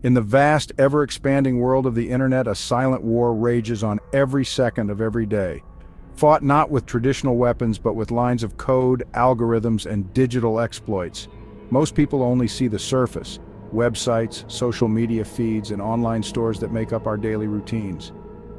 In the vast, ever-expanding world of the internet, a silent war rages on every second of every day, fought not with traditional weapons but with lines of code, algorithms, and digital exploits. Most people only see the surface: websites, social media feeds, and online stores that make up our daily routines.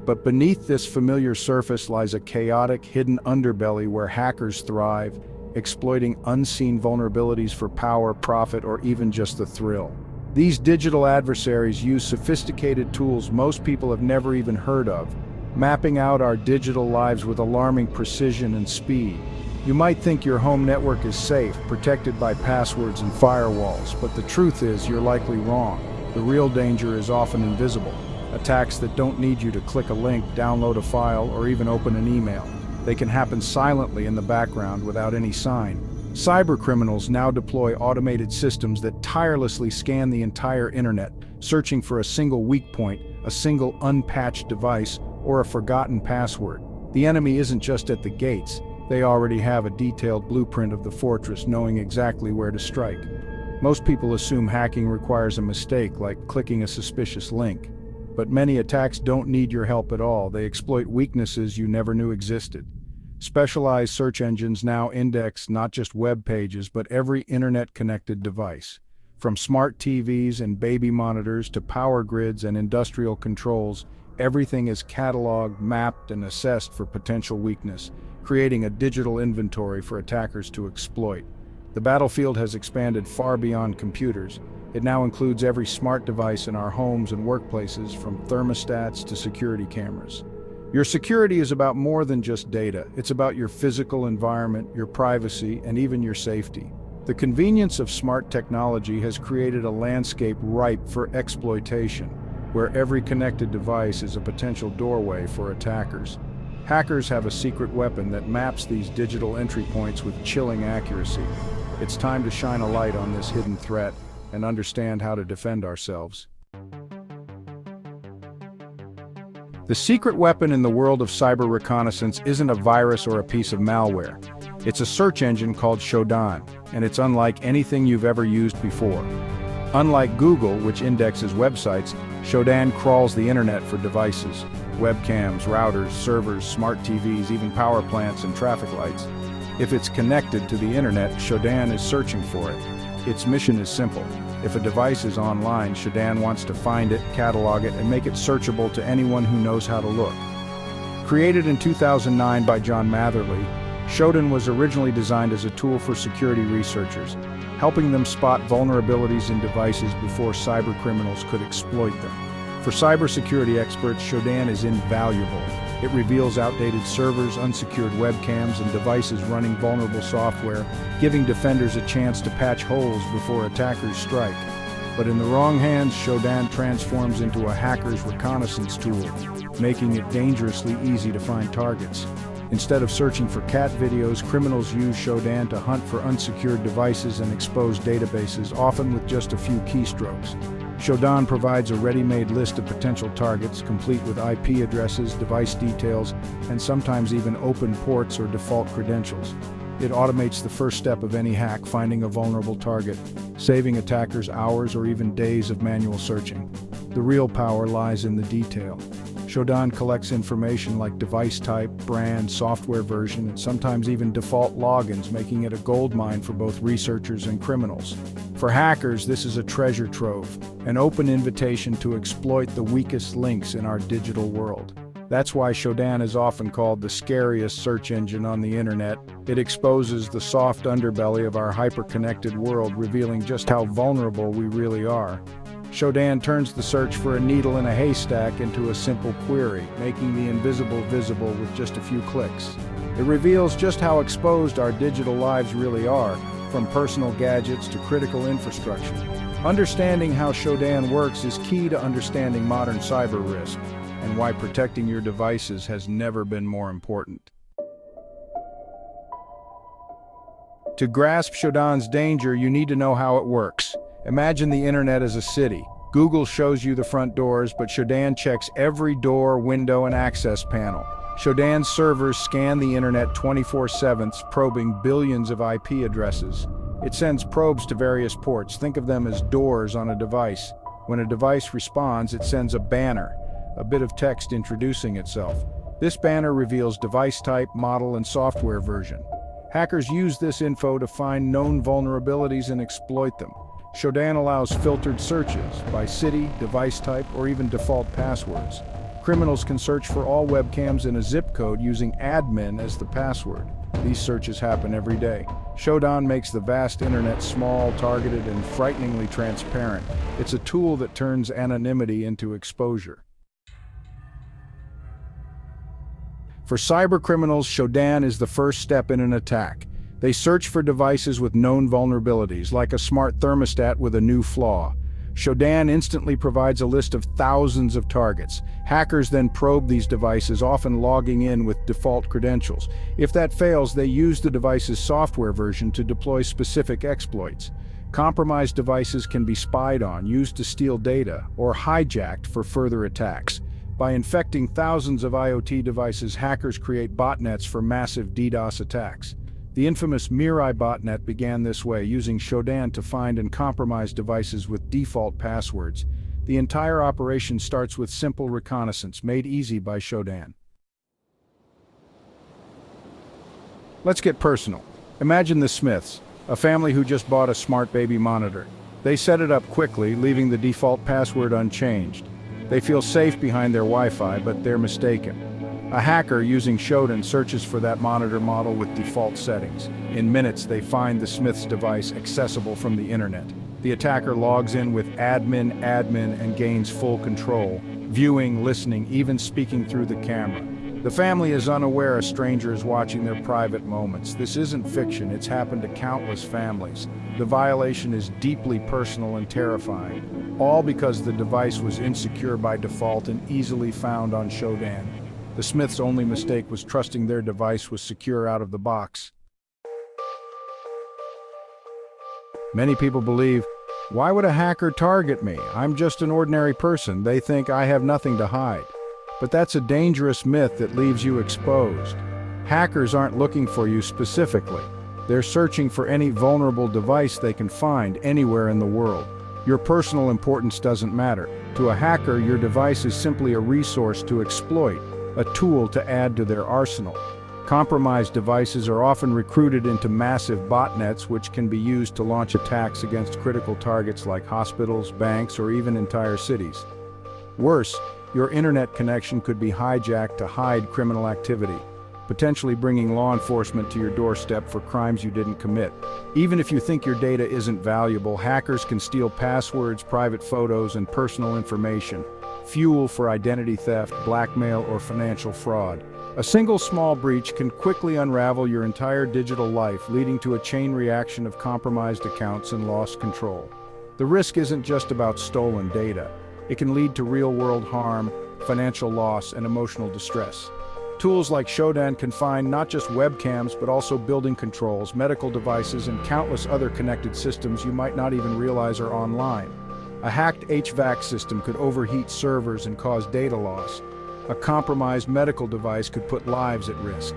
But beneath this familiar surface lies a chaotic, hidden underbelly where hackers thrive, exploiting unseen vulnerabilities for power, profit, or even just the thrill. These digital adversaries use sophisticated tools most people have never even heard of, mapping out our digital lives with alarming precision and speed. You might think your home network is safe, protected by passwords and firewalls, but the truth is you're likely wrong. The real danger is often invisible. Attacks that don't need you to click a link, download a file, or even open an email. They can happen silently in the background without any sign. Cybercriminals now deploy automated systems that tirelessly scan the entire internet, searching for a single weak point, a single unpatched device, or a forgotten password. The enemy isn't just at the gates. They already have a detailed blueprint of the fortress, knowing exactly where to strike. Most people assume hacking requires a mistake, like clicking a suspicious link. But many attacks don't need your help at all. They exploit weaknesses you never knew existed. Specialized search engines now index not just web pages, but every internet-connected device. From smart TVs and baby monitors to power grids and industrial controls, everything is cataloged, mapped, and assessed for potential weakness, creating a digital inventory for attackers to exploit. The battlefield has expanded far beyond computers. It now includes every smart device in our homes and workplaces, from thermostats to security cameras. Your security is about more than just data. It's about your physical environment, your privacy, and even your safety. The convenience of smart technology has created a landscape ripe for exploitation, where every connected device is a potential doorway for attackers. Hackers have a secret weapon that maps these digital entry points with chilling accuracy. It's time to shine a light on this hidden threat and understand how to defend ourselves. The secret weapon in the world of cyber reconnaissance isn't a virus or a piece of malware. It's a search engine called Shodan, and it's unlike anything you've ever used before. Unlike Google, which indexes websites, Shodan crawls the internet for devices: webcams, routers, servers, smart TVs, even power plants and traffic lights. If it's connected to the internet, Shodan is searching for it. Its mission is simple. If a device is online, Shodan wants to find it, catalog it, and make it searchable to anyone who knows how to look. Created in 2009 by John Matherly, Shodan was originally designed as a tool for security researchers, helping them spot vulnerabilities in devices before cybercriminals could exploit them. For cybersecurity experts, Shodan is invaluable. It reveals outdated servers, unsecured webcams, and devices running vulnerable software, giving defenders a chance to patch holes before attackers strike. But in the wrong hands, Shodan transforms into a hacker's reconnaissance tool, making it dangerously easy to find targets. Instead of searching for cat videos, criminals use Shodan to hunt for unsecured devices and expose databases, often with just a few keystrokes. Shodan provides a ready-made list of potential targets, complete with IP addresses, device details, and sometimes even open ports or default credentials. It automates the first step of any hack, finding a vulnerable target, saving attackers hours or even days of manual searching. The real power lies in the detail. Shodan collects information like device type, brand, software version, and sometimes even default logins, making it a goldmine for both researchers and criminals. For hackers, this is a treasure trove, an open invitation to exploit the weakest links in our digital world. That's why Shodan is often called the scariest search engine on the internet. It exposes the soft underbelly of our hyper-connected world, revealing just how vulnerable we really are. Shodan turns the search for a needle in a haystack into a simple query, making the invisible visible with just a few clicks. It reveals just how exposed our digital lives really are, from personal gadgets to critical infrastructure. Understanding how Shodan works is key to understanding modern cyber risk, and why protecting your devices has never been more important. To grasp Shodan's danger, you need to know how it works. Imagine the internet as a city. Google shows you the front doors, but Shodan checks every door, window, and access panel. Shodan's servers scan the internet 24/7, probing billions of IP addresses. It sends probes to various ports. Think of them as doors on a device. When a device responds, it sends a banner, a bit of text introducing itself. This banner reveals device type, model, and software version. Hackers use this info to find known vulnerabilities and exploit them. Shodan allows filtered searches by city, device type, or even default passwords. Criminals can search for all webcams in a zip code using admin as the password. These searches happen every day. Shodan makes the vast internet small, targeted, and frighteningly transparent. It's a tool that turns anonymity into exposure. For cybercriminals, Shodan is the first step in an attack. They search for devices with known vulnerabilities, like a smart thermostat with a new flaw. Shodan instantly provides a list of thousands of targets. Hackers then probe these devices, often logging in with default credentials. If that fails, they use the device's software version to deploy specific exploits. Compromised devices can be spied on, used to steal data, or hijacked for further attacks. By infecting thousands of IoT devices, hackers create botnets for massive DDoS attacks. The infamous Mirai botnet began this way, using Shodan to find and compromise devices with default passwords. The entire operation starts with simple reconnaissance, made easy by Shodan. Let's get personal. Imagine the Smiths, a family who just bought a smart baby monitor. They set it up quickly, leaving the default password unchanged. They feel safe behind their Wi-Fi, but they're mistaken. A hacker using Shodan searches for that monitor model with default settings. In minutes, they find the Smith's device accessible from the internet. The attacker logs in with admin, and gains full control, viewing, listening, even speaking through the camera. The family is unaware a stranger is watching their private moments. This isn't fiction, it's happened to countless families. The violation is deeply personal and terrifying, all because the device was insecure by default and easily found on Shodan. The Smiths' only mistake was trusting their device was secure out of the box. Many people believe, why would a hacker target me? I'm just an ordinary person. They think I have nothing to hide. But that's a dangerous myth that leaves you exposed. Hackers aren't looking for you specifically. They're searching for any vulnerable device they can find anywhere in the world. Your personal importance doesn't matter. To a hacker, your device is simply a resource to exploit, a tool to add to their arsenal. Compromised devices are often recruited into massive botnets, which can be used to launch attacks against critical targets like hospitals, banks, or even entire cities. Worse, your internet connection could be hijacked to hide criminal activity, potentially bringing law enforcement to your doorstep for crimes you didn't commit. Even if you think your data isn't valuable, hackers can steal passwords, private photos, and personal information, fuel for identity theft, blackmail, or financial fraud. A single small breach can quickly unravel your entire digital life, leading to a chain reaction of compromised accounts and lost control. The risk isn't just about stolen data. It can lead to real-world harm, financial loss, and emotional distress. Tools like Shodan can find not just webcams, but also building controls, medical devices, and countless other connected systems you might not even realize are online. A hacked HVAC system could overheat servers and cause data loss. A compromised medical device could put lives at risk.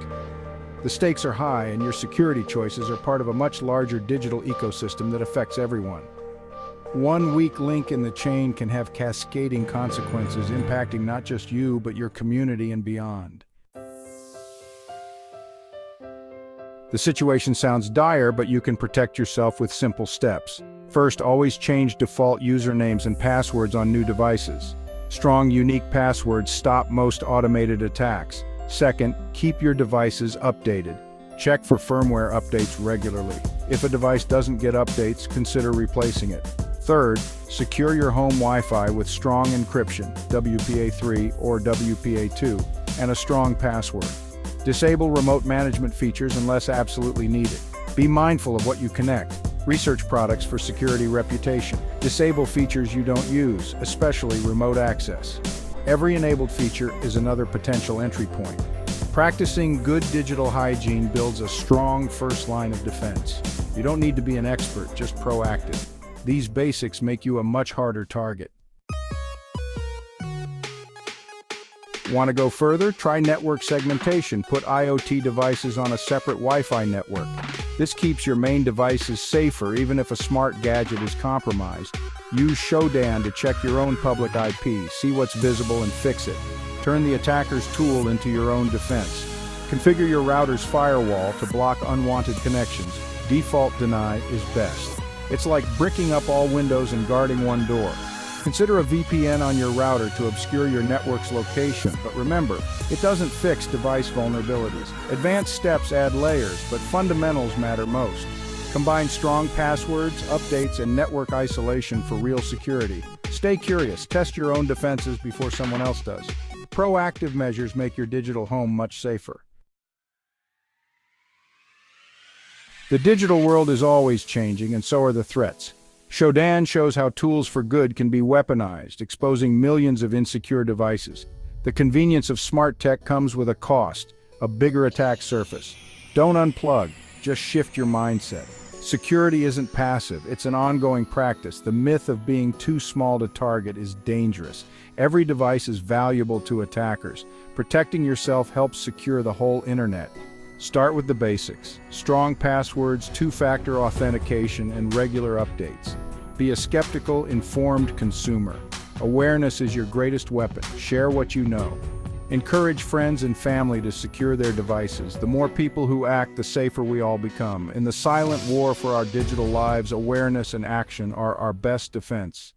The stakes are high, and your security choices are part of a much larger digital ecosystem that affects everyone. One weak link in the chain can have cascading consequences, impacting not just you, but your community and beyond. The situation sounds dire, but you can protect yourself with simple steps. First, always change default usernames and passwords on new devices. Strong, unique passwords stop most automated attacks. Second, keep your devices updated. Check for firmware updates regularly. If a device doesn't get updates, consider replacing it. Third, secure your home Wi-Fi with strong encryption, WPA3 or WPA2, and a strong password. Disable remote management features unless absolutely needed. Be mindful of what you connect. Research products for security reputation. Disable features you don't use, especially remote access. Every enabled feature is another potential entry point. Practicing good digital hygiene builds a strong first line of defense. You don't need to be an expert, just proactive. These basics make you a much harder target. Want to go further? Try network segmentation. Put IoT devices on a separate Wi-Fi network. This keeps your main devices safer even if a smart gadget is compromised. Use Shodan to check your own public IP, see what's visible and fix it. Turn the attacker's tool into your own defense. Configure your router's firewall to block unwanted connections. Default deny is best. It's like bricking up all windows and guarding one door. Consider a VPN on your router to obscure your network's location, but remember, it doesn't fix device vulnerabilities. Advanced steps add layers, but fundamentals matter most. Combine strong passwords, updates, and network isolation for real security. Stay curious, test your own defenses before someone else does. Proactive measures make your digital home much safer. The digital world is always changing, and so are the threats. Shodan shows how tools for good can be weaponized, exposing millions of insecure devices. The convenience of smart tech comes with a cost, a bigger attack surface. Don't unplug, just shift your mindset. Security isn't passive, it's an ongoing practice. The myth of being too small to target is dangerous. Every device is valuable to attackers. Protecting yourself helps secure the whole internet. Start with the basics: strong passwords, two-factor authentication, and regular updates. Be a skeptical, informed consumer. Awareness is your greatest weapon. Share what you know. Encourage friends and family to secure their devices. The more people who act, the safer we all become. In the silent war for our digital lives, awareness and action are our best defense.